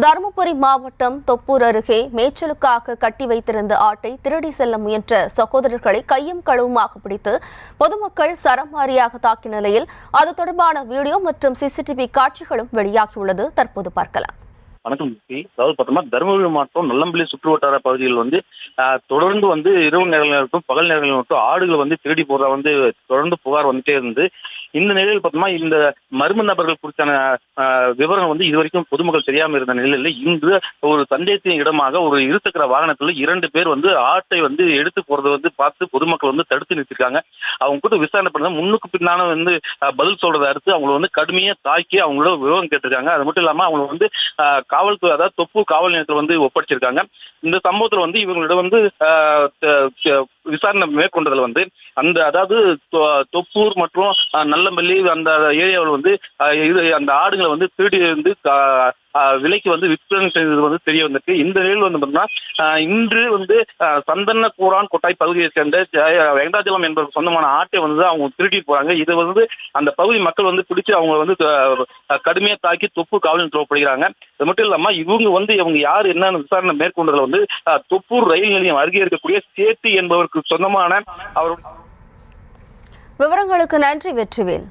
தருமபுரி மாவட்டம் தொப்பூர் அருகே மேய்ச்சலுக்காக கட்டி வைத்திருந்த ஆட்டை திருடி செல்ல முயன்ற சகோதரர்களை கையும் களவுமாக பிடித்து பொதுமக்கள் சரமாரியாக தாக்கிய நிலையில் அது தொடர்பான வீடியோ மற்றும் சிசிடிவி காட்சிகளும் வெளியாகியுள்ளது. தற்போது பார்க்கலாம். வணக்கம். அதாவது பார்த்தோம்னா தருமபுரி மாவட்டம் நல்லம்பள்ளி சுற்றுவட்டார பகுதியில் தொடர்ந்து இரவு நேரங்களுக்கும் பகல் நேரங்களில் மட்டும் ஆடுகள் திருடி போறதா தொடர்ந்து புகார் வந்துட்டே இருந்து இந்த நிலையில் பார்த்தோம்னா இந்த மர்ம நபர்கள் குறித்தான விவரங்கள் இதுவரைக்கும் பொதுமக்கள் தெரியாமல் இருந்த நிலையில் இன்று ஒரு சந்தேகத்தின் இடமாக ஒரு இருசக்கர வாகனத்தில் 2 பேர் ஆட்டை எடுத்து போறதை பார்த்து பொதுமக்கள் தடுத்து நிறுத்திருக்காங்க. அவங்க கூட விசாரணை பண்ண முன்னுக்கு பின்னான பதில் சொல்றதை அடுத்து அவங்களை கடுமையாக தாக்கி அவங்களோட விவரம் கேட்டிருக்காங்க. அது மட்டும் இல்லாமல் அவங்க காவல்துறை, அதாவது தொப்பூர் காவல் நிலையத்தில் ஒப்படைச்சிருக்காங்க. இந்த சம்பவத்தில் இவங்களோட விசாரணை மேற்கொண்டதில் அந்த அதாவது தொப்பூர் மற்றும் நல்லம்பள்ளி அந்த ஏரியாவில் அந்த ஆடுகளை திருடி விலைக்கு விற்பனை செய்தது தெரிய வந்திருக்கு. இந்த நிலையில் இன்று சந்தன கூரான் கொட்டாய் பகுதியை சேர்ந்த வெங்கடாச்சலம் என்பவர் சொந்தமான ஆட்டை அவங்க திருடி போறாங்க. இது அந்த பகுதி மக்கள் பிடிச்சி அவங்க கடுமையாக தாக்கி தொப்பூர் காவல் நிலையத்தில் ஒப்படைக்கிறாங்க. அது மட்டும் இல்லாமல் இவங்க யார் என்ன விசாரணை மேற்கொண்டதில் தொப்பூர் ரயில் நிலையம் அருகே இருக்கக்கூடிய சேத்தி என்பவருக்கு சொந்தமான அவருடைய விவரங்களுக்கு நன்றி வெற்றிவேல்.